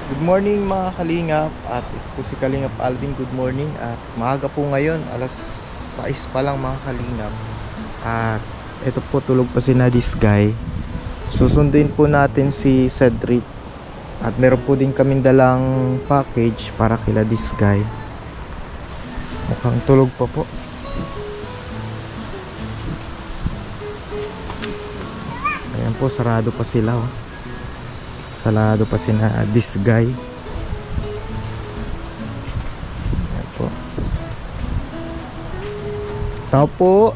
Good morning mga kalingap, at ito po si Kalingap Alvin. Good morning, at maaga po ngayon, alas 6 pa lang mga kalingap. At ito po, tulog pa si Nadis Guy. Susundin po natin si Cedric. At meron po din kaming dalang package para kila this guy. Mukhang tulog pa po. Ayan po, sarado pa sila oh. Sarado pa si na this guy. Ayan po. Tao po.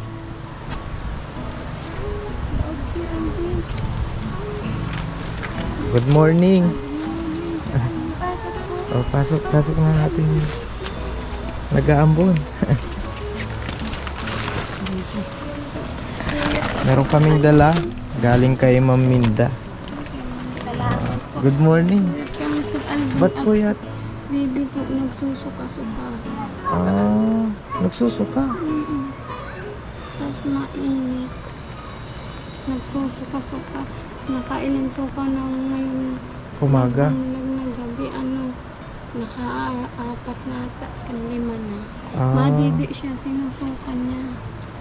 Good morning. Oh, pasok na natin. Nag-aambon. Meron kaming dala galing kay Ma'am Minda. Good morning. Ba't po yat? Baby po, nagsusuka-suka. Nagsusuka. Tapos mainit. Nagsusuka-suka. Nakain ng suka ng ngayon. Umaga. Ng gabi, naka-apat na ata, 5 na. Ah. Madidi siya, sinusukan niya.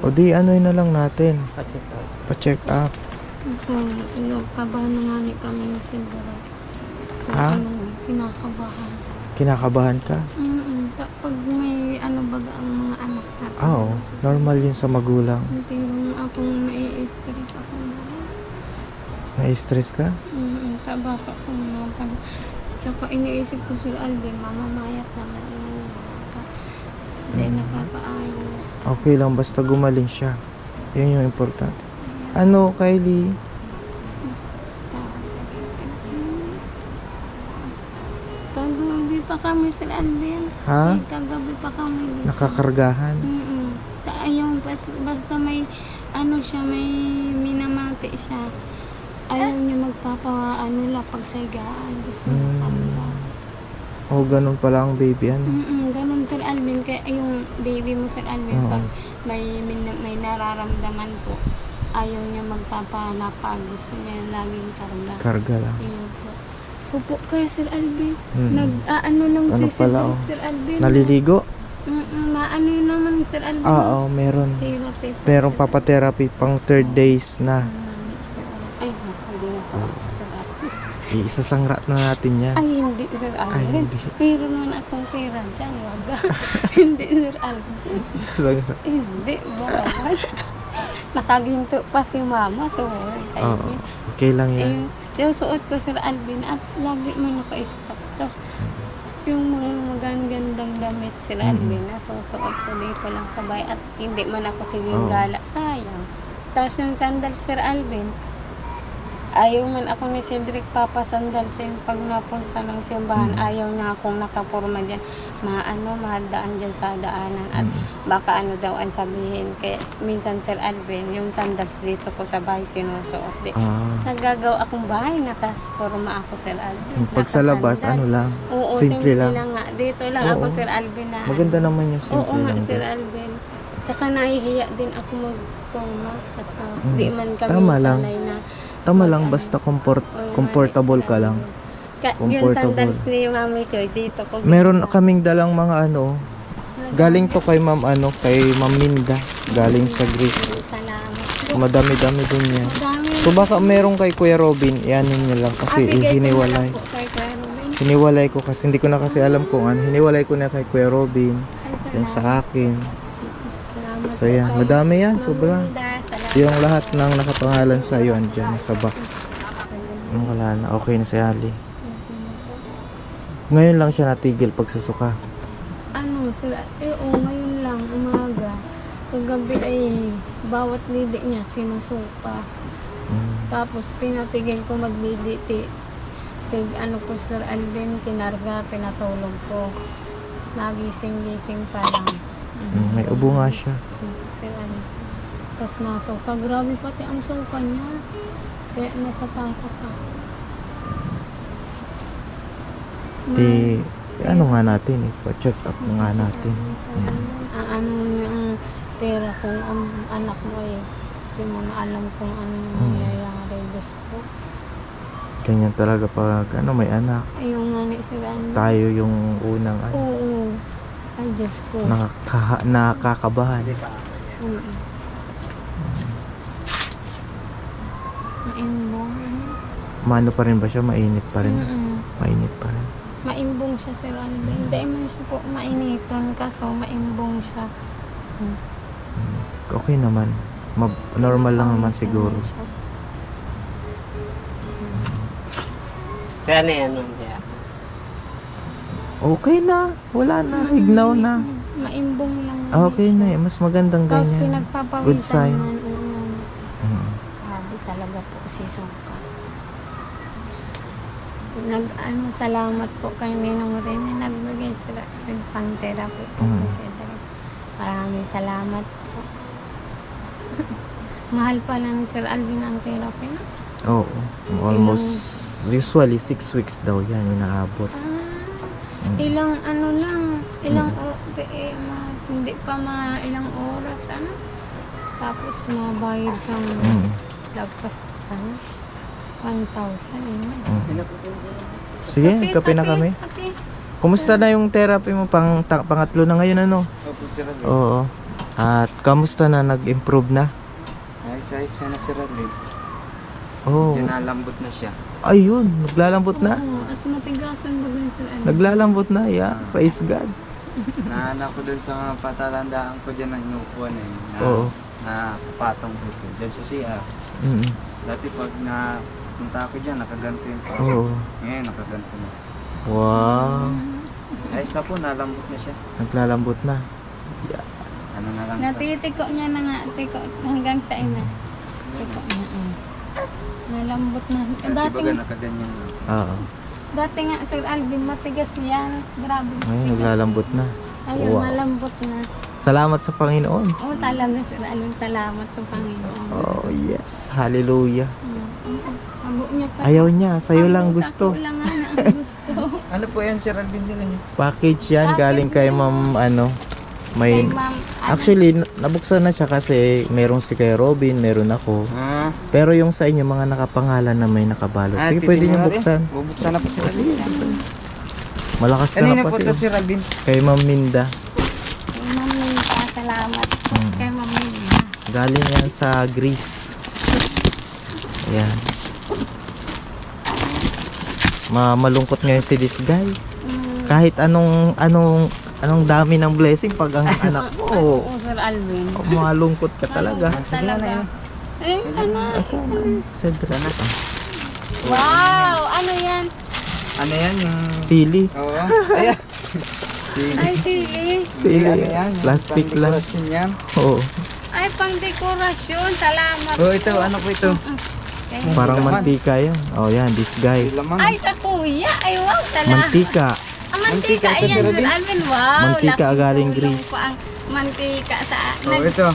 O di ano'y na lang natin. Pa-check up. Kabahan na nga ni kami ng Silvera. Ha? Kinakabahan. Kinakabahan ka? Pag may baga ang mga anak natin. Oo. Normal yun sa magulang. Hindi rin akong nai-stress ako. Na-stress ka? Baka kung mga saka iniisip ko Sir Alvin, mamamayat naman hindi nakakaayos. Okay lang, basta gumaling siya. Yun yung importante. Ano, Kylie? Kagabi pa kami Sir Alvin. Ha? Kagabi pa kami. Nakakargahan? Yung basta may siya, may minamati siya. Ayaw niya pagsagaan. Gusto niya kanila. Oh, ganun pala ang baby. Ganun Sir Alvin. Kaya yung baby mo Sir Alvin, Oo. pag may nararamdaman po, ayaw niya magpapalapag. Gusto niya laging karga. Karga lang. Ayun po. Upo kayo Sir Alvin. Mm. Lang Ano si pala, oh. Sir Alvin. Naliligo? Maano naman Sir Alvin. Oo, meron. Therapy po, Merong Sir papatherapy pang 3 days na. Ay, nakali na po Sir Alvin. Isasangrat na natin yan. Ay, hindi Sir Ay, Alvin. hindi. Pero naman akong pera dyan, wag. Hindi Sir Alvin. Isasangrat. Hindi, bawal. Nakaginto pa si Mama. So, Oo. Okay lang yan. yung suot ko Sir Alvin at lagi man naka-stop. Tapos, yung mga magandang damit Sir Alvin na susuot ko dito lang sa bahay at hindi man ako tiging gala. Sayang. Tapos yung sandal Sir Alvin, ayaw man ako ni Cedric papasandal sa pag napunta ng simbahan. Ayaw niya akong nakapurma dyan. Mahadaan dyan sa daanan. At baka daw ang sabihin. Kaya minsan Sir Alvin, yung sandals dito ko sa bahay sinusuot. Nagagawa akong bahay, nakaspurma ako Sir Alvin. Pag sa labas, lang? Oo, simple lang. nga. Dito lang Oo. ako Sir Alvin na. Maganda naman yung simple Oo nga lang. Sir Alvin. Tsaka nahihiya din ako magpurma. At di man kami Tama lang. sanay na. Tama lang, basta comfortable ka lang. Yung Comfortable. sandals ni Mami Choy, dito ko. Meron kaming dalang mga galing to kay kay Ma'am Minda, galing sa Greece. Salamat. Madami-dami din yan. Madami. So baka meron kay Kuya Robin, ianin niya lang kasi hiniwalay. Hiniwalay ko kasi hindi ko na kasi alam kung ano. Hiniwalay ko na kay Kuya Robin, yung sa akin. So yan, madami yan, sobra. Yung lahat ng nakapangalan sa iyo andyan sa box. Wala na, okay na si Ali. Ngayon lang siya natigil pagsusuka. Sir, ngayon lang, umaga. Kagabi ay bawat lidi niya sinusuka. Tapos pinatigil ko magliliti. Ko Sir Alvin, kinarga, pinatulog ko. Nagising-gising pa lang. May ubo nga siya. Sir Alvin. Tapos nasuka. Grabe pati ang suka niya. Kaya natatakot ako. Ano nga natin pa-check up nga natin. Yung pera kung ang anak mo hindi mo na alam kung ano nangyayari. Gusto. Ganyan talaga pag may anak. Yung nga ni Sir Alvin. tayo yung unang ano, Oo. Ay, Diyos ko. nakakabahan. Mm. Maimbong. Mano pa rin ba siya? Mainit pa rin? Mm-mm. Mainit pa rin. Maimbong siya, Sir Alvin. Hindi man siya po mainiton, kaso maimbong siya. Okay naman. Normal lang naman siguro. Kaya na yan, ma'am. Kaya. Okay na. Wala na. Hignaw na. Maimbong lang. Okay na eh. Mas magandang Tapos ganyan. pinagpapawisan Good sign. man. Mm. Grabe talaga po si Songka. Salamat po kay Ninong Rene. Nagbigay sila ng pang-therapy po. Maraming salamat po. Mahal pa lang Sir Alvin ang therapy. No? Oo. Almost, usually 6 weeks daw yan inaabot. Ilang ano lang, hindi pa ilang oras, ano? Tapos mabayad kang lagpas pa, 1,000, Sige, kape na kami. Kape. Kumusta na yung therapy mo? Pangatlo na ngayon, ano? Opo, Sir Alvin. Oo. At kamusta na? Nag-improve na? Ayos na, Sir Alvin. Oo. Nalambot na siya. Ayun, naglalambot na. Oo, at matigasan ba dun Sir Alvin? Naglalambot na, yeah. Praise God. Nahanap ko dun sa mga patalandaan ko dyan na inuupuan eh. Oo. Na patong dito. Dyan sa CR. Mm. Dati pag napunta ako dyan, nakaganto yung pa. Oo. Ngayon, nakaganto na. Wow. Ayos na po, nalambot na siya. Naglalambot na. Yeah. Ano na lang. Natitiko niya na nga, tiko, hanggang sa ina. Tiko niya. Nalambot na. Dati baga nakaganyan na. Oo. Dati nga Sir Alvin, matigas yan. Grabe. Ngayon, naglalambot na. Ayun, Wow. malambot na. Salamat sa Panginoon. Oo, talaga Sir Alvin, salamat sa Panginoon. Oh, yes. Hallelujah. Abo niya pa. Ayaw niya. Sa'yo lang Abo, gusto. Sa lang nga na ang gusto. Ano po yan, Sir Alvin nila niyo? Package yan. Galing kay Ma'am, ano. May... Kay Ma'am, Actually, nabuksan na siya kasi merong si kay Robin, meron ako. Pero yung sa inyo, mga nakapangalan na may nakabalot. Sige, pwede niyo buksan. Bubuksan na po, Sir Alvin. Malakas ka Kanina na po pati. ito, Sir Alvin. Kay Ma'am Minda. kay Ma'am Minda, salamat po. Kay Ma'am Minda. Galing yan sa Greece. Ayan. Malungkot ngayon si this guy. Kahit anong dami ng blessing pag ang anak mo. Oo, Sir Alvin. Malungkot ka talaga. Talaga. Ayun ka na. Cedra na. Wow! Ano yan? Ano yan, yung... Sili. Oo. Ayan. Ay, sili. Sili. Ano yan? Plastic lang. Pang-dekorasyon yan. Oo. Ay, pang dekorasyon. Salamat. Oh, ito, ano po ito? Okay. Parang Laman. mantika yan. Oh, yan. This guy. Lamang. Ay, sa kuya. Ay, wow. Salamat. Mantika. Mantika. Mantika, Ayan, Sir Sir Alvin. Alvin. Wow. Mantika laking galing tulong Greece. po ang mantika sa... Oh, ito.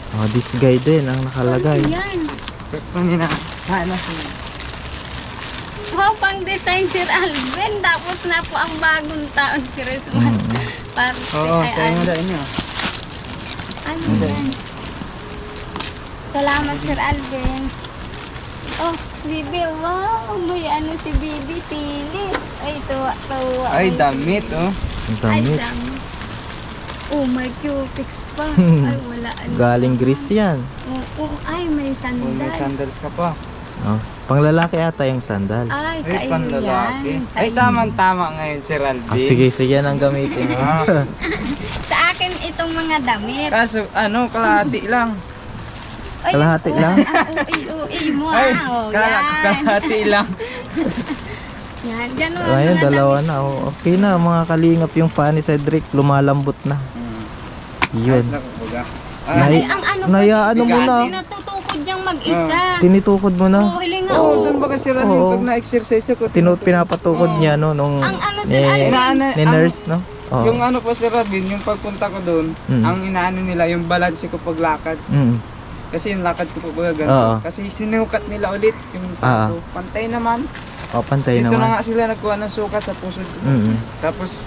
Oh, this guy din ang nakalagay. Yan. Kanina. Ano siya? Wow, pang design Sir Alvin. Tapos na po ang bagong taon Christmas. Party. Oo, Ay, tayo mo dahil niyo. ano yan? Salamat Sir Alvin. Oh, Bibi, wow. May ano si Bibi, sili. Ay, tuwa. Ay, damit, oh. Ang Ay, damit. damit. Oh, may cupics pa. Ay, wala. Ano Galing Greece yan. Ay, may Oh, may sandal. sandals ka pa. Oh, panglalaki ata yung sandal. Ay, sa Ay, iyo panlalaki. yan. Sa Ay, iyo. tamang-tama ngayon, Sir Alvin. Ah, sige, sige yan ang gamitin. Ah. Sa akin itong mga damit. Kaso, ano, kalahati lang. Ay, Kalahati lang. Ui mo Ay, ah. Oh, yan. kalahati lang. Yan, dyan mo. Ayun, mga dalawa damit. na. Oh, okay na, mga kalingap yung pa ni Cedric. Lumalambot na. Yun. Ayos na po, baga. Ay, ang ano pa, Nayaan mo na. Pinatukod niyang mag-isa. Tinitukod mo na. Oh, hilinga. Oo, Oh, doon ba kasi Alvin, Oo. pag na-exercise ako, Pinapatukod niya, no, nung Ang ano, Sir Alvin? ni nurse, no? Oo. Yung ano po, Sir Alvin, yung pagpunta ko doon, ang inaano nila, yung balance ko paglakad. Kasi yung lakad ko po baga Oo. ganito. Kasi sinukat nila ulit yung Ah. pagko. Pantay naman. Oh, pantay Dito na naman. nga sila nagkuha ng sukat sa puso ko. Tapos,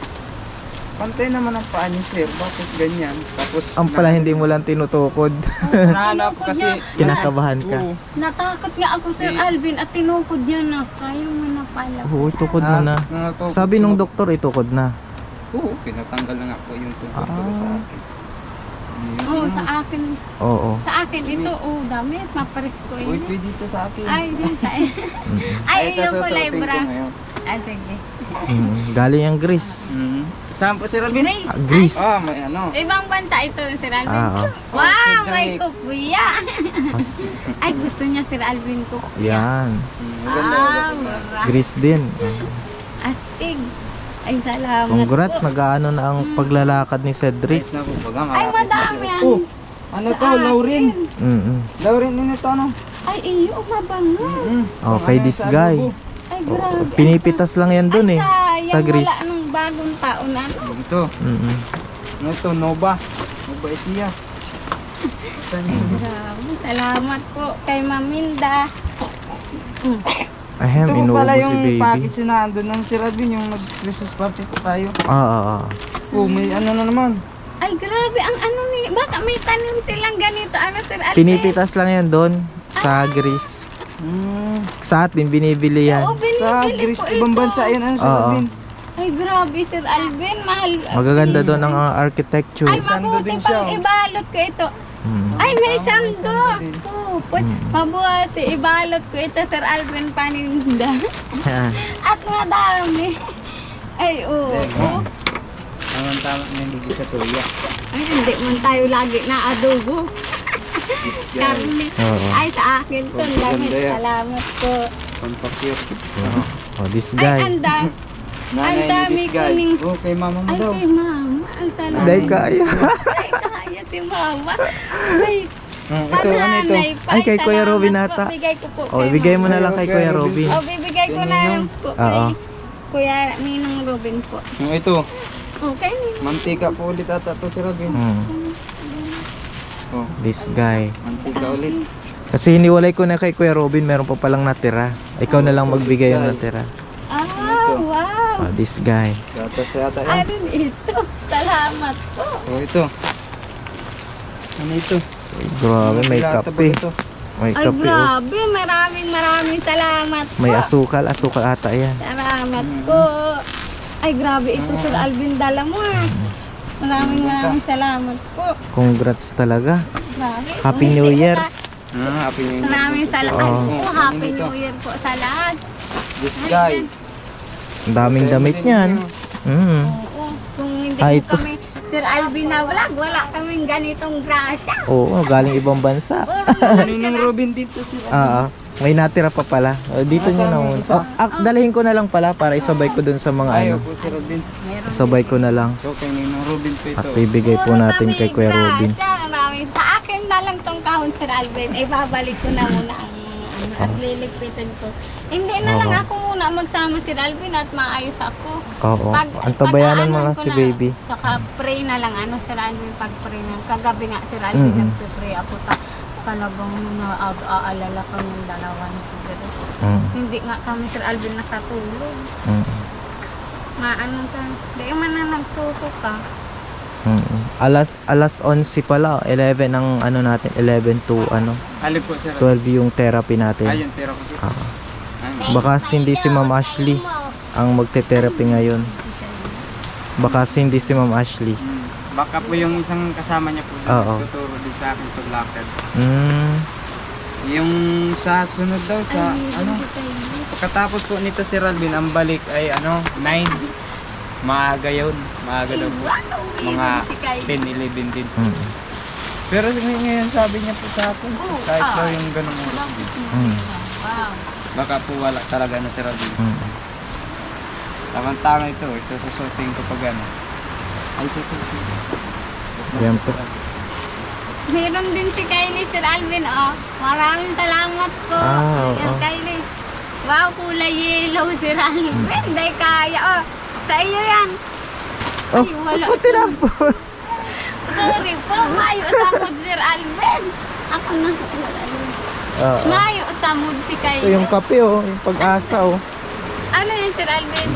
pantay naman ang paa niya, sir. Bakit ganyan? Tapos, Ang pala hindi mo lang tinutukod. nahanap Tinukod kasi, niya. Kinakabahan ka. Oo. Natakot nga ako, Sir Alvin, at tinukod niya na. Kaya mo na pala. Oo, itukod mo na. Nangatukod Sabi nung ko. doktor, itukod na. Oo, pinatanggal na nga po yung tungkol ko sa akin. Oo, sa akin. Oo. Sa akin ito, damit. Maparis ko Uy, yun. pwede ito sa akin. Ay, yun sa Ay, yun pala yung bra. Ah, sige. Galing ang Greece. Saan po, Sir Alvin? Grace. Greece. Ah, may ano. Ibang bansa ito, Sir Alvin. Ah, Wow, Sir may Drake. kupuya. Ay, gusto niya, Sir Alvin, kupuya. Yan. Maganda, Ah, maganda. mura. Greece din. Astig. Ay, salamat Congrats, po. nag-ano na ang paglalakad ni Cedric. Nice na po. Baga, Ay, malapit na madami po. yan. Oh, ano to, Sa Lauren? Mm-mm. Lauren, ini to, ano? Ay, iyo, mabango. Okay, Ano, this sa guy. adobo. Ay, grabe. Pinipitas lang yan dun eh. Ay, Sa sayang, Greece. wala nung bagong taon na. Ano? Ito, Mm-mm. ano to, Nova. Nova Ecija. Grabe, salamat po kay Maminda. Ahem, Ito po inuubo pala si yung baby. package na nandun ng Sir Alvin, yung nag-Christmas party po tayo. Ah. Oh, may ano na naman. Ay, grabe, ang ano ni, baka may tanim silang ganito. Ano, Sir Alvin? Pinipitas lang yan doon sa Greece. Sa atin, binibili yan. Oo, Sa binibili Greece, po ibang ito. bansa yan, ano, Sir Oo. Alvin? Ay, grabe, Sir Alvin, mahal. Magaganda doon ang architecture. Ay, Sando mabuti din siya, pang oh. ibalot ko ito. Mm. Ay, may Tama, sando. sando din. Mabuti, ibalot ko ito, Sir Alvin, paninda. At madami. Ay, oo. Tama na hindi sa tuya. Ay, hindi man tayo lagi na adobo. Karne. Oo. Ay, sa akin to. Oh, Lamit. ganda yan. Salamat po. Pampakir. Oh, this Ay, guy. anda. Ang dami this guy. kuning- Oh, kay mama mo Ay, daw. kay mama. Ay, salamat. Day kaya. Ay, kaya si mama. Ay, Ito, ano ito? panganay pa. Ay, kay Kuya salamat Robin po. ata. Bigay ko po Oh, kay ibigay mo mama. na lang kay Kuya Robin. Oh, bibigay ko na lang po Oo. kay Kuya Ninong Robin po. Ito, Okay, Ninong. mantika po ulit ata to, Sir Alvin. Oh, This guy. mantika ulit. Kasi hiniwalay ko na kay Kuya Robin, meron pa palang natira. Ikaw na lang magbigay ng natira. Ah, wow. Oh, this guy. Gatas yata yan. Ano ito? Salamat po. Oh, ito. Ano ito? Ay, grabe, may Dilata ba kape. ito? May Ay, kape. Oh. grabe. Maraming salamat po. May asukal ata yan. Salamat po. Ay, grabe ito, Sir Alvin. Dala mo ah. Maraming salamat po. Congrats talaga. Grabe. Happy Kung New hindi Year. ko Happy New Year. Maraming salamat Oo. po. Happy New Year po sa lahat. This guy. Ang daming damit niyan. Mm. Oo. Kung hindi Ah, po ito. kami Sir Alvin na vlog, wala kaming ganitong grasya. Oo, galing ibang bansa. Ninong Robin dito, Sir Alvin. May natira pa pala. Dito nyo na muna. Dalahin ko na lang pala para isabay ko dun sa mga Ayaw ano. po, Sir Alvin. Isabay ko na lang. So, kay Ninong Robin po At ito. bibigay po natin kay Kuya Robin. Maraming. Sa akin na lang tong kahon, Sir Alvin. Ay, babalik ko na muna ang mga ano at liligpitan ko. Hindi na lang Oo. ako muna magsama Sir Alvin at maayos ako. Oo. Antabayanan mo lang pag-aanan ko si na, baby. Saka pray na lang, ano, Sir Alvin, pag-pray na. Kagabi nga, Sir Alvin, Mm-mm. nagpe-pray ako. Talagang aalala ko ng dalawa ni Sir. Mm. Hindi nga kami, Sir Alvin, nakatulog. Mm. Maano ka, di man na nagsusuka. Mm. Alas 11 pala. 11 ang ano natin. 11 to ano. Alin po, Sir Alvin. 12 yung therapy natin. Ayun, tira ko, Sir. Baka hindi si Ma'am Ashley ang magte-therapy ngayon. Baka hindi si Ma'am Ashley. Baka po yung isang kasama niya po Oo. tuturo din sa akin paglakad. Mm. Yung sa sunod daw sa ano, pagkatapos po nito si Alvin, ang balik ay ano, 9. Maaga yun. Maaga daw po. Mga 10, 11 din. Mm. Pero ngayon sabi niya po sa akin, kahit daw yung ganung oras din. Mm. Wow. Baka po wala talaga na si Alvin. Mm. Tamang-tama ito. Ito susuting ko pag ano. Ay, susuting. Yan po. Meron din si Kylie, Sir Alvin, oh. Maraming salamat po. Ah, Ayan, oo. Kylie. Wow, kulay yellow, Sir Alvin. Hindi kaya, oh. Sa iyo yan. Oh, Ay, wala puti na po. Sorry po, mayo sa mood, Sir Alvin. Ako na. Oo. Mayo sa mood si Ito Kylie. yung kape oh, yung pag-asa oh. Ano yan, Sir Alvin?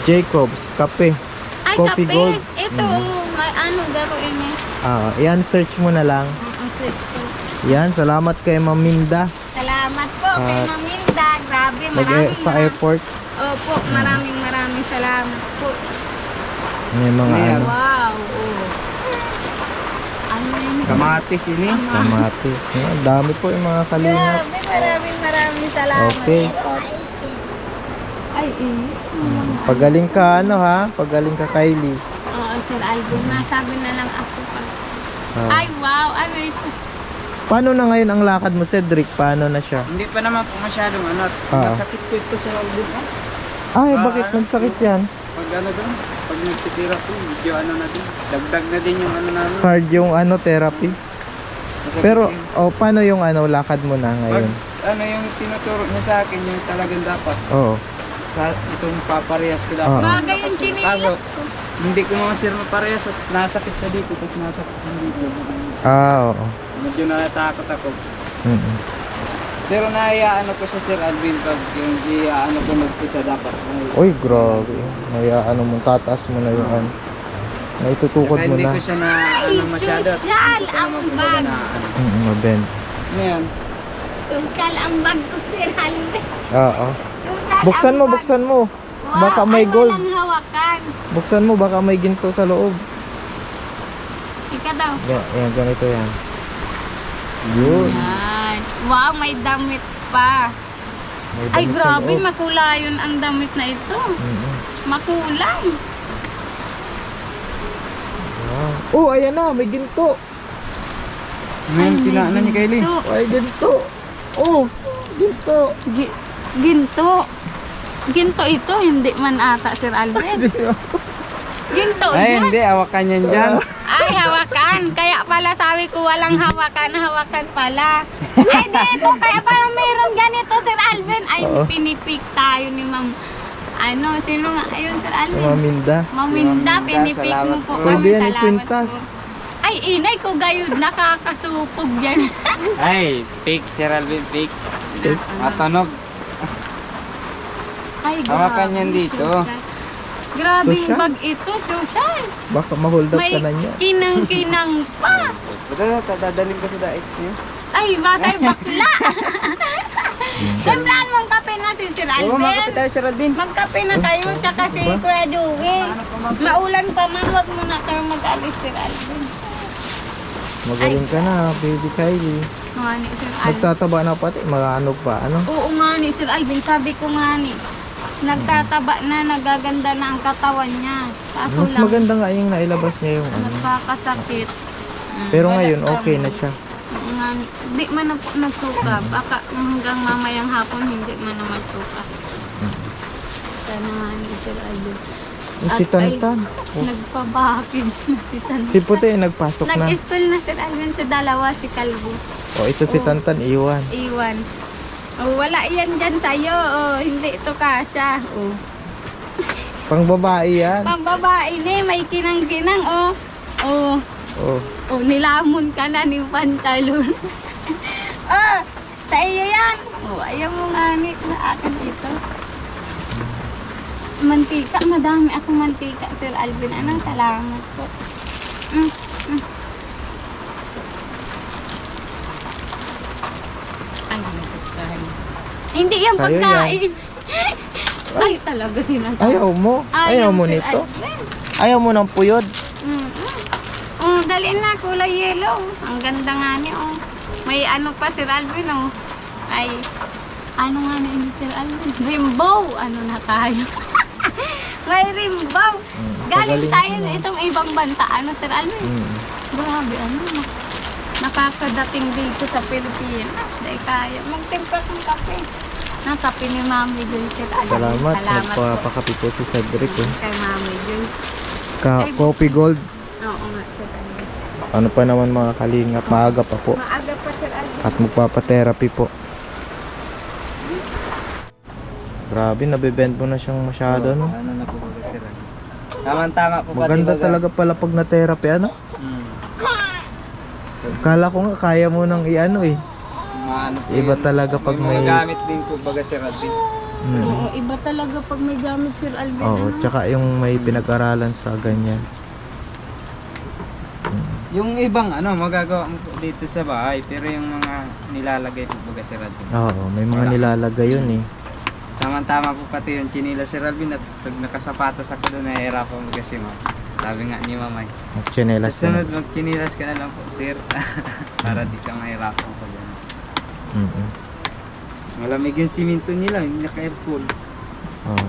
Jacobs, kape. Ay, Coffee kape. Gold. Ito, may ano, garuin eh. Yan, search mo na lang. Ang search ko. Yan, salamat kay Ma'am Minda. Salamat po kay At Maminda. Grabe, maraming Sa airport. Opo, maraming salamat po. May mga Ayan. ano, Wow. Oh. Ano yun? Kamatis ini. kamatis. Ang dami po yung mga kalingap. Grabe, maraming salamat. Okay. Ay, Pagaling ka ano ha? Pagaling ka Kylie. Oo, Sir Alvin, masabi na lang ako pa. Ah. Ay, wow. Ano ito? Paano na ngayon ang lakad mo, Cedric? Paano na siya? Hindi pa naman po masyadong ano. Masakit ko ito sa Alvin. Ay, bakit nagsakit yan? Pag ano doon, pag nagtitira po, medyo ano na din. Dagdag na din yung ano namin. Hard yung ano, therapy. Masakit Pero, yun. paano yung ano, lakad mo na Pag ngayon? ano yung tinuturo niya sa akin, yung talagang dapat. Oo. Sa itong paparehas ko dapat. Oo. Bagay yung Kaso, chinilas. hindi ko mga sir maparehas at nasakit siya dito, tapos nasakit siya dito. Oo. Medyo natatakot ako. Mm-mm. Pero naiyaano ko sa Sir Alvin pag yung ano ko nagpisa dapat. Uy, grabe. May ano mo, tataas mo na yung ano. Naitutukod Saka mo hindi na. ko siya na Ay, ano masyado. social ang bag. Na, ano. Mabend. Ano yan? Social ang bag ko, Sir Alvin. Oo. Social Buksan ang mo, bag. buksan mo. Wow, Baka may ay, gold. walang hawakan. Buksan mo, baka may ginto sa loob. Ika daw. Yan, ganito yan. Yun. Yan. Wow, may damit pa. May Ay, damit sa grabe, loob. makulayon ang damit na ito. Mm-mm. Makulay. Wow. Oh, ayan na, may ginto. Ngayon, pinaanan niya Kylie. Ginto. Ay, ginto. Oh, ginto. Ginto. Ginto ito, hindi man ata, Sir Alvin. Ginto Ay, yan. hindi. Awakan yan dyan. Ay, hawakan. Kaya pala sabi ko walang hawakan, hawakan pala. Ay, dito. Kaya parang mayroon ganito, Sir Alvin. Ay, Oo. pinipik tayo ni Ma'am. Ano, sino nga? Ayun, Sir Alvin. Maminda. Maminda, Ma'am Minda, pinipik mo salamat po. po. Pwede yan, Salamat ikwintas. po. Ay, inay ko gayud, nakakasupog yan. Ay, fake Sir Alvin, fake. Matanog. Ay, Hawakan yan dito. Grabe yung Social? bag ito, social. Baka ma-hold up May ka na niya. kinang-kinang pa. Dadalhin ko sa daig niya. Ay, basay bakla. Siyempre, mong kape na si Sir Oo, makapit Alvin. tayo Sir Alvin. Magkape na tayo, tsaka si Kuya Joey. Maulan pa man, wag muna tayo mag-alis, Sir Alvin. Magaling ka na, baby Kylie. Nga ni, Sir Alvin. Magtataba na pati, ano pa, ano? Oo nga ni, Sir Alvin. Sabi ko nga ni, nagtataba na, nagaganda na ang katawan niya. Kaso Mas lang, maganda nga yung nailabas niya yung ano. nagkakasakit. Pero Wala ngayon, kami. okay na siya. Oo nga ni. Di man na po nagsuka. Baka hanggang mamayang hapon, hindi man na magsuka. Sana nga ni, Sir Alvin. Si Tantan. Oh. Nagpa-package na si Tantan. Si Puti nagpasok na. Nag-school na Sir Alvin sa dalawa, si Kalbo. Oh, ito si Oh. Tantan, iwan. Iwan. Oh, wala yan dyan sa'yo. Oh, hindi ito kasha. Oh. Pang babae yan. Pang babae ni, may kinang-kinang. Oh. Oh. Oh. Oh, nilamon ka na ni pantalon. Oh, sa iyo yan. Oh, ayaw mo nga ni na akin ito. Mantika, madami akong mantika, Sir Alvin. Anong salamat po. Mm. Ay, nagustuhan. Hindi yan Sa'yo pagkain. Ay, talaga sinata. Ayaw mo? Ayaw mo Sir nito? Alvin. Ayaw mo ng puyod? Dali na, kulay yellow. Ang ganda nga ni, oh. May ano pa, Sir Alvin, oh. Ay, ano nga na ini, Sir Alvin? Rainbow! Ano na tayo? May rainbow! Galing pagaling tayo mo. na itong ibang bansa. Ano, Sir Alvin? Mm. Grabe, ano. Nakakadating dito sa Pilipinas. Dahil kaya. Magtimpa ng kape. Na, kape ni Mami Joy, Sir Alvin. Salamat. Salamat po. Nagpapakapi po si Cedric. Eh. Kay Mami Joy. Coffee Gold. Oo nga, Sir Alvin. Ano pa naman mga kalingap, maaga pa po. Maaga pa, Sir Alvin. At magpapa-therapy po. Grabe, nabibend mo na siyang masyado, no? Ano na po ba Sir Alvin? Tama-tama po pati Maganda baga. talaga pala pag na-therapy, ano? Hmm. Kala ko nga, kaya mo nang i-ano eh. Maano po Iba yun. talaga pag mga may- gamit din po baga Sir Alvin. Oo, iba talaga pag may gamit Sir Alvin. Oo, tsaka yung may pinag-aralan sa ganyan. Yung ibang magagawa mo po dito sa bahay, pero yung mga nilalagay po baga Sir Alvin. Oo, may mga nilalagay yun eh. Tama-tama po pati yung chinila Sir Alvin, at pag nakasapatos ako doon, nahihirapan mo kasi sabi nga ni mamay. Magchinelas Sa sunod, magchinilas ka na lang po sir, para di ka mahirapan sa ganun. Malamig yung siminto nila, hindi naka-aircon. Oo.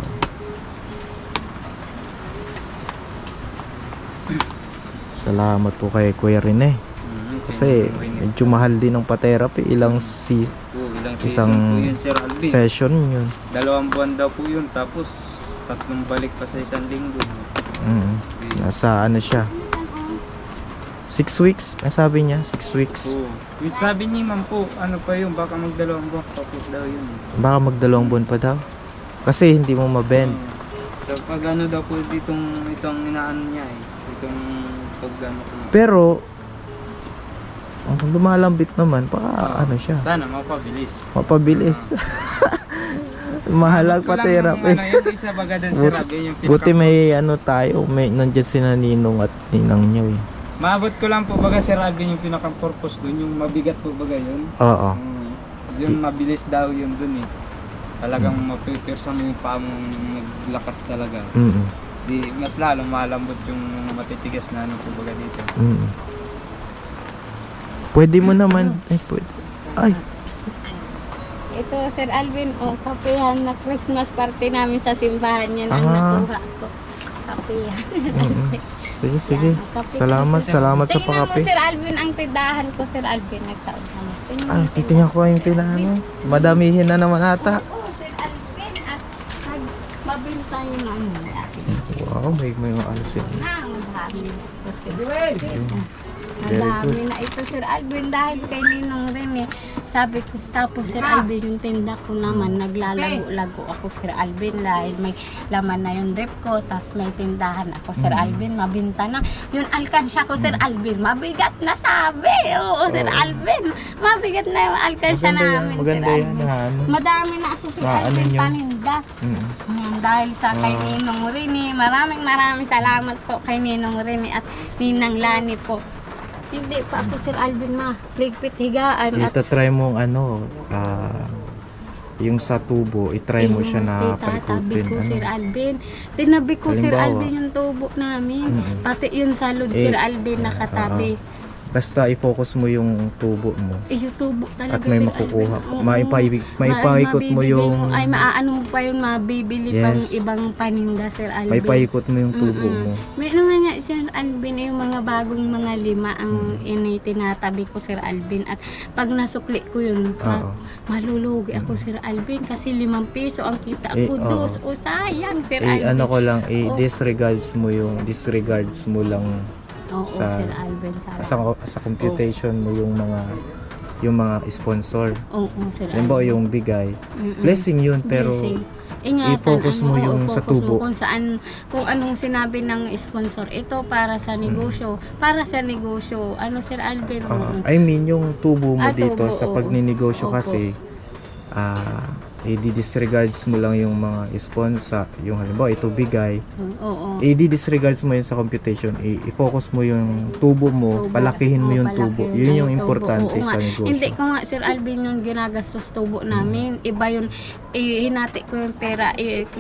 Salamat po kay Kuya Rene. Kasi medyo mahal din ng pa-therapy. Ilang Ilang isang season po yun Sir Alvin. session yun. 2 buwan daw po yun, tapos 3 balik pa sa 1 linggo. Nasa ano siya, 6 weeks, sabi niya, 6 weeks. Oo. Yung sabi ni ma'am po, pa yun, baka mag-2 buwan pa po daw yun. Baka mag-2 buwan pa daw. Kasi hindi mo mabend. So pag daw po itong inaano niya itong pag ko. Pero, kung lumalambit naman, baka siya, Sana mapabilis. mapabilis. Mahalag pa therapy. Yung isa baga dun Sir Alvin, yung Buti may tayo, may nandiyan si Ninong at Ninang niyo eh. Maabot ko lang po baga Sir Alvin yung pinaka-purpose dun, yung mabigat po baga yun. Oo. Yung mabilis daw yun dun eh. Talagang mapipirsa mo yung paa mong maglakas talaga. Di, mas lalo malambot yung matitigas na po baga dito. Pwede mo naman, pwede. Ay, Ito Sir Alvin, kapehan na Christmas party namin sa simbahan. Yan ang nakuha ko. Kapehan. sige, sige. Yan, kape. Salamat sa Tingnan pakape. mo Sir Alvin, ang tindahan ko Sir Alvin. Nagtaon kami. Ay, titingnan ko yung tinahan. Madamihin na naman ata. Oo, Sir Alvin. At mabinta yung Wow, may mga alas yun. madami. Very Madami na ito Sir Alvin dahil kay Ninong rin eh. Sabi ko, tapos Sir Alvin yung tinda ko naman, naglalago-lago ako Sir Alvin dahil may laman na yung rep ko, tapos may tindahan ako Sir Alvin, mabinta na. Yung alkansya ko Sir Alvin, mabigat na sabi. Oo Sir Alvin, mabigat na yung alkansya namin Sir Maganda yan. Alvin. Madami na ako Sir Alvin paninda. Yan, dahil sa kay Ninong Rini, maraming salamat po kay Ninong Rini at Ninang Lani po. Hindi pa ako Sir Alvin ligpit higaan at Itatry mo yung sa tubo, itry mo siya na tatabi paikutin. ko Sir Alvin. Tinabi ko Sir Halimbawa. Alvin yung tubo namin. Pati yung salud Sir Alvin nakatabi. Basta i-focus mo yung tubo mo. Yung tubo talaga At may Sir makukuha. Alvin. Oo. Maipaikot mo Mabibigay yung... mo, maaano mo pa yun, mabibili pang Yes. ibang paninda Sir Alvin. Maipaikot mo yung tubo mo. Meron nga niya Sir Alvin, yung mga bagong mga lima ang tinatabi ko Sir Alvin. At pag nasukli ko yun, malulugi ako Sir Alvin kasi 5 piso ang kita ko. Dos o sayang Sir Alvin. Ano ko lang, disregards mo lang Oo, sa- Sir Alvin. sa computation mo yung mga sponsor. Oo, Sir Halimbawa Alvin. yung bigay. Blessing yun, pero Blessing. Ingatan, i-focus mo yung sa focus tubo. mo kung anong sinabi ng sponsor. Ito para sa negosyo. Para sa negosyo. Ano Sir Alvin? I mean yung tubo mo dito tubo, sa oo. pagninegosyo Opo. kasi i-disregards mo lang yung mga sponsor, yung halimbawa ito bigay, Oo. i-disregards mo yun sa computation, i-focus mo yung tubo mo, Tubo. palakihin mo Oo, yung tubo. palakihin Yun mo yung tubo. importante Oo sa nga. negosyo. Hindi ko nga Sir Alvin yung ginagastos tubo namin. Iba yun, hinati ko yung pera.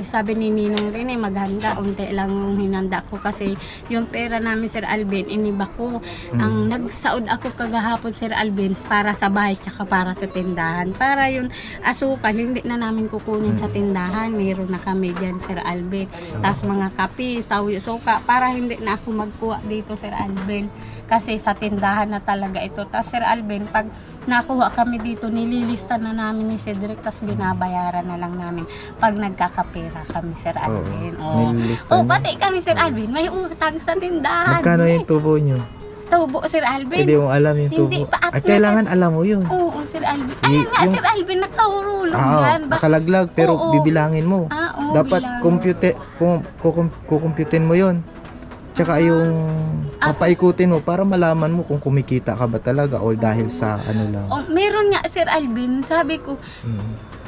Sabi ni Ninong rin maghanda. Unti lang yung hinanda ko kasi yung pera namin Sir Alvin, iniba ko. Ang nagsaod ako kagahapon Sir Alvin para sa bahay tsaka para sa tindahan. Para yung asukal, hindi na namin kukunin sa tindahan. Meron na kami dyan Sir Alvin. Tapos mga kape, sawi, suka, para hindi na ako magkuha dito Sir Alvin. Kasi sa tindahan na talaga ito. Tapos Sir Alvin, pag nakuha kami dito, nililista na namin ni Cedric, tapos binabayaran na lang namin pag nagkakapera kami Sir Alvin. Oo. Nililista Oh, niya. pati kami Sir Alvin, may utang sa tindahan. Magkano yung tubo nyo? Tubo Sir Alvin. Hindi mo alam yung tubo. Hindi pa at Ay, kailangan alam mo yun. Oo, Sir Alvin. Ayun nga, Yung- Sir Alvin, nakahurulog yan. Nakalaglag, pero Oo. bibilangin mo. Oo, Dapat bilang. kukumputin mo yun. Tsaka yung papaikutin mo para malaman mo kung kumikita ka ba talaga o dahil sa ano lang. Oh, meron nga Sir Alvin, sabi ko,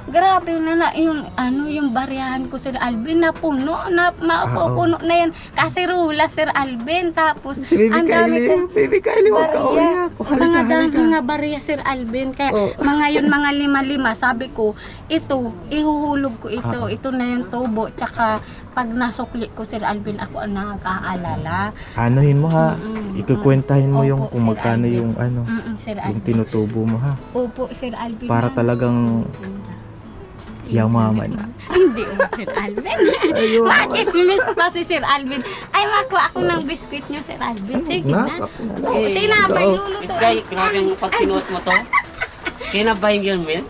Grabe na yung yung baryahan ko Sir Alvin na puno, mapupuno na yan. Kaserula Sir Alvin. Tapos Si Baby Kylie, Baby Kylie, huwag ka umiyak. mga barya Sir Alvin. Kaya mga yun, mga lima-lima. Sabi ko, ito, ihuhulog ko ito. Ito na yung tubo. Tsaka pag nasukli ko Sir Alvin, ako ang nakakaalala. Anuhin mo ha, ikukwentahin mo Opo, yung kung Sir magkano Alvin. yung Sir yung Alvin. tinutubo mo ha. Opo, Sir Alvin. Para talagang yamaman na. Hindi mo, Sir Alvin. Ayun. Makismis pa si Sir Alvin. Ay, makuha ako ng biskwit niyo, Sir Alvin. Sige na. Oo, tinapay, luluto. Miss Guy, grabe yung pag sinuot mo to. Kinabahin yun, Mel.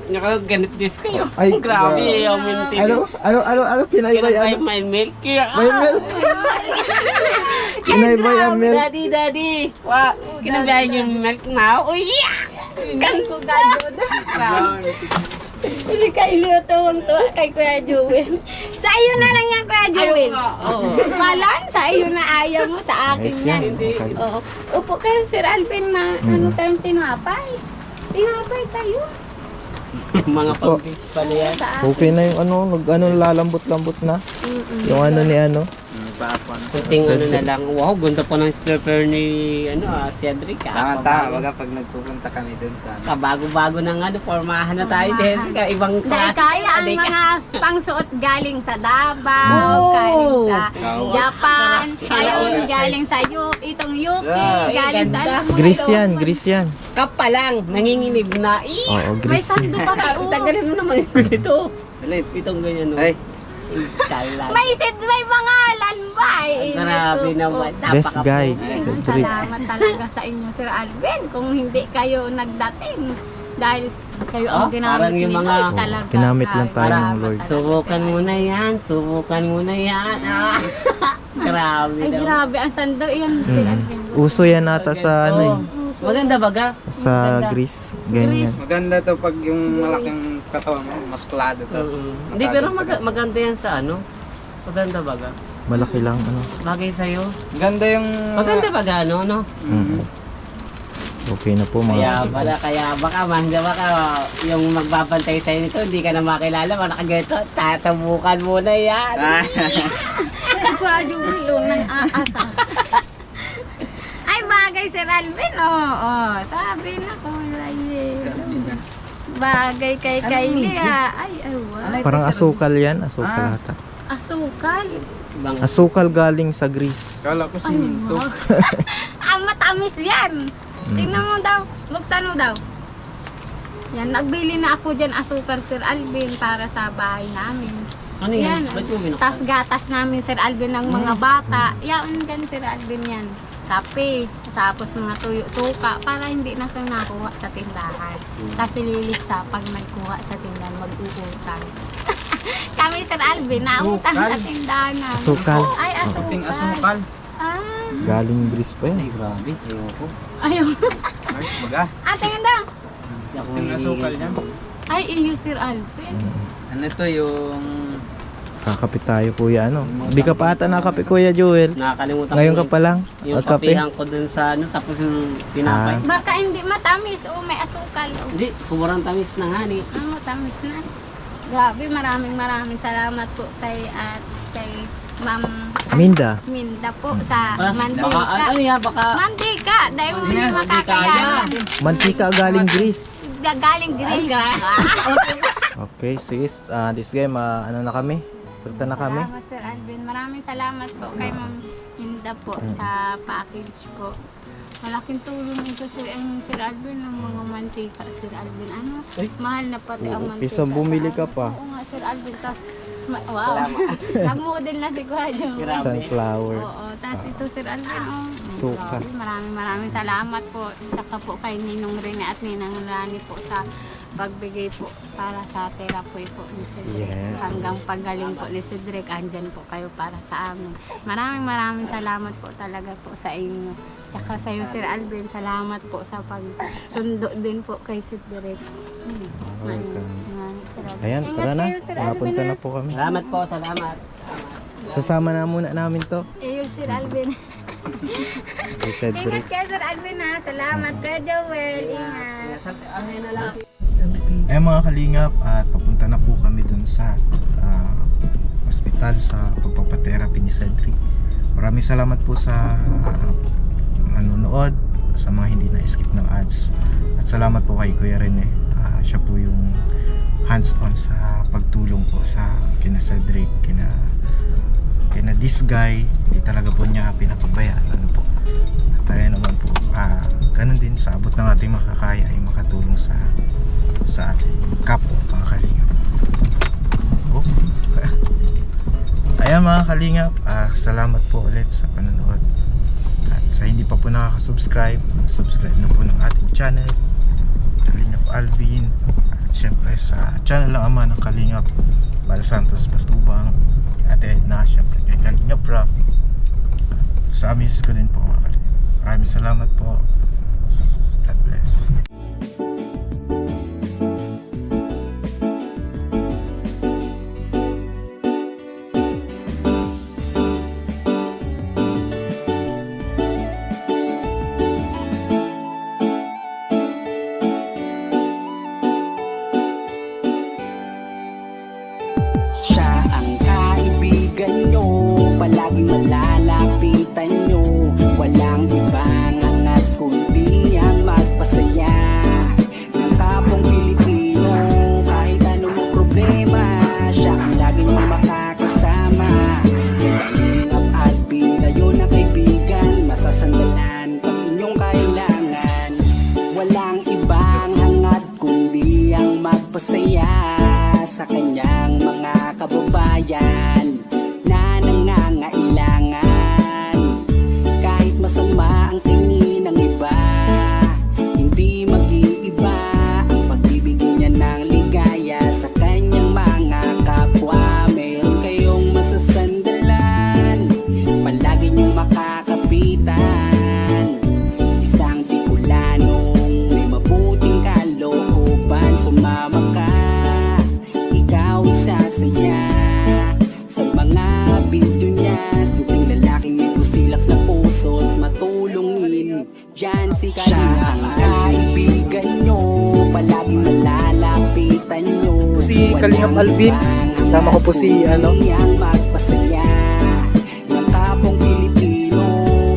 Ganit dis kayo. Ay, grabe grabe. yung minti. Ano, pinaybay, Kinabahin my milk. Kaya, May milk. Pinaybay ang milk. Daddy. Wow, kinabahin yung milk now. Uy, yeah! Kan ko gagod. Si Kylie tuwang-tuwa kay Kuya Jewel. Sa iyo na lang yan, Kuya Jewel. Oo. Malan, sa iyo na ayaw mo, sa akin Ayos yan. yan. Okay. Oo. Upo kayo, Sir Alvin, ano tayong tinapay? Tinapay tayo. Mga pang-beach pala yan. Sa akin. Okay na yung lalambot-lambot na. Yung ni Puting ano na lang. Wow, ganda pa ng stripper ni Cedric. Tama, baga pag nagpupunta kami dun sa Kabago-bago ng formahan na tayo, Cedric. Ibang Dahil klase. kaya ang Adik ka. mga pangsuot galing sa Davao, galing sa Japan, ayun, galing sa itong UK, galing sa ganda. ano mo Grease ito? yan, grease yan. Kap pa lang, nanginginig na. Oo, May grease. sando pa tayo. Tagalin mo naman yung ganito. Itong ganyan, no? Ay, Kalan. May pangalan ba? Grabe naman. Best guy. Cedric. Salamat talaga sa inyo, Sir Alvin. Kung hindi kayo nagdating, dahil kayo ang ginamit parang yung nito, mga- talaga. Ginamit lang tayo ng Salamat Lord. talaga. Subukan mo na yan. Subukan mo na yan. Grabe Ay, naman. grabe. Ang sando yan, Sir Alvin. Uso yan ata sa Maganda baga. sa grease. Ganyan. maganda to pag yung malaking katawan mo, masklado. Hindi, pero maganda yan sa ano. Maganda baga. Malaki lang Bagay sa'yo. Ganda yung... Maganda baga, no? Okay na po mga. Kaya baka yung magbabantay sa'yo nito, hindi ka na makilala, manakaganito, tatabukan mo na yan. Nagkwadyo wilong ng aasa. Ay, bagay, Sir Alvin. Sabi na ko. Bagay kay Kylie, Ay, wow. Parang asukal yan. Asukal ata. Asukal. Asukal galing sa grease. Kala ko siminto. Matamis yan. Tingnan mo daw. Buksan mo daw. Yan, nagbili na ako dyan asukal, Sir Alvin, para sa bahay namin. Ano yan? Yan. Ba't mo binuksan? Tas gatas namin, Sir Alvin, ng mga bata. Yan, gan, Sir Alvin, yan. Kape. Tapos mga tuyo, suka, para hindi na kayo nakuha sa tindahan. Kasi lilista pag nagkuha sa tindahan, mag-uutang. Kami, Sir Alvin, nautang sa tindahan namin. Asukal. Ay, asukal. Puting asukal. Galing grease pa Ay, yan. grabe. Ayoko. Ayun. Nice baga. Tingnan daw. Hindi ako Puting asukal nanginginig. yan. Ay, iyo, Sir Alvin. Ano to yung... Kakapit tayo kuya Hindi ka pa ata nakape kuya Joel. Nakakalimutan Ngayon ka ko pa lang. yung Magkape. kapihan ko dun sa tapos yung tinapay. Baka hindi matamis o may asukal. Hindi, sobrang tamis na nga ni. Matamis na. Grabe, maraming salamat po kay Ma'am Aminda. Minda po sa Baka, mantika. ano yan, baka... Mantika, dahil mo hindi Mantika makakayanan. Mantika galing grease. Galing grill. Okay, sige. This game, ano na kami? Punta na kami. Salamat, Sir Alvin. Maraming salamat po kay Ma'am Minda po sa package po. Malaking tulong ito Sir Alvin ng mga mantika, Sir Alvin. Mahal na pati ang mantika. Isa bumili ka pa. Oo nga, Sir Alvin. Wow. Nag-model na si Kuya Jung. Sunflower. Oo, tapos ito Sir Alvin, Suka. Maraming salamat po. Saka po kay Ninong Rene at Ninang Lani po sa pagbigay po para sa therapy po ni Cedric. Yes. Hanggang paggaling po ni Cedric, andyan po kayo para sa amin. Maraming salamat po talaga po sa inyo. Tsaka sa iyo, Sir Alvin, salamat po sa pagsundo din po kay Cedric. Ayan, tara na. Mapunta na po kami. Salamat po, salamat. Sasama na muna namin to. Iyo, Sir Alvin. Si Cedric. Ingat kayo, Sir Alvin, ha. Salamat kayo, Joel. Ingat. Ano na lang. Eh mga kalingap, at papunta na po kami dun sa hospital sa pagpapatherapy ni Cedric. Maraming salamat po sa nanonood, sa mga hindi na-skip ng ads. At salamat po kay Kuya Rene. Siya po yung hands-on sa pagtulong po sa kina Cedric, kina this guy. Hindi talaga po niya pinapabayaan. Ano po, tayo naman po ganun din, sa abot ng ating makakaya ay makatulong sa ating kapwa mga kalingap. Ayan mga kalingap, salamat po ulit sa panonood. At sa hindi pa po nakaka-subscribe, subscribe na po ng ating channel Kalingap Alvin. At syempre sa channel ng ama ng Kalingap, Bal Santos Pastubang, Ate Edna, syempre kay Kalingap Rock, sa misis ko din po mga kalingap. Maraming salamat po. God bless. Siya ang kaibigan nyo, palaging malalapitan nyo. Walang ibang angat kundi ang magpasaya ng kapong Pilipino. Kahit anong problema, siya ang laging makakasama. May Kalingap Alvin, kayo na kaibigan, masasandalan pag inyong kailangan. Walang ibang hangat kundi ang magpasaya sa kanyang mga kababayan na nangangailangan. Kahit masama ang tingin ng iba, hindi mag-iiba ang pagbibigay niya ng ligaya sa kanyang mga kapwa. Meron kayong masasandalan, palagi niyong makakapitan. Isang Bicolanong may mabuting kalooban, sumama ka, ikaw isasaya sa mga video niya. Simpleng lalaking may busilak na puso at matulungin, yan si Kalingap. Siya ang kaibigan nyo, palaging malalapitan nyo. Si Kalingap Alvin, kasama ko po si ang magpasaya ng kapong Pilipino.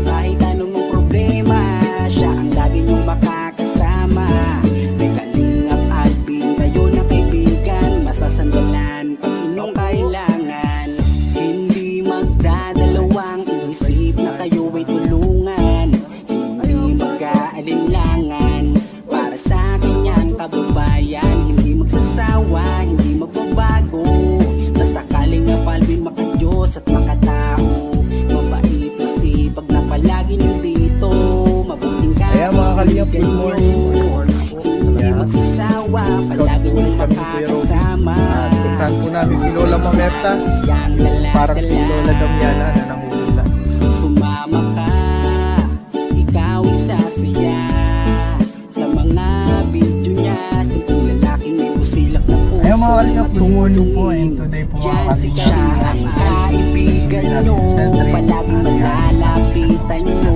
Kahit anong problema, siya ang lagi nyong makakasama. May Kalingap Alvin, kayo na kaibigan, masasandalan pag inyong kailangan. Hindi magdadalawang isip na kayo ay tulungan. Hindi mag-aalinlangan para sa kanyang kababayan. Hindi magsasawa, hindi magbabago. Basta Kalingap Alvin, maka-Diyos at makatao. Mabait, masipag na palagi nandito. Mabuting Ayan mga Kalingap, good morning. hindi magsasawa, palagi niyong makakasama. At puntahan po namin si Lola Mamerta, parang si Lola Damiana na nanguhula. Sumama ka, ikaw isasaya sa mga video niya. Simpleng lalaking may busilak na puso. Ayan mga Kalingap, good morning po, and today po mga Yan si Kalingap, siya ang kaibigan nyo, palaging malalapitan nyo.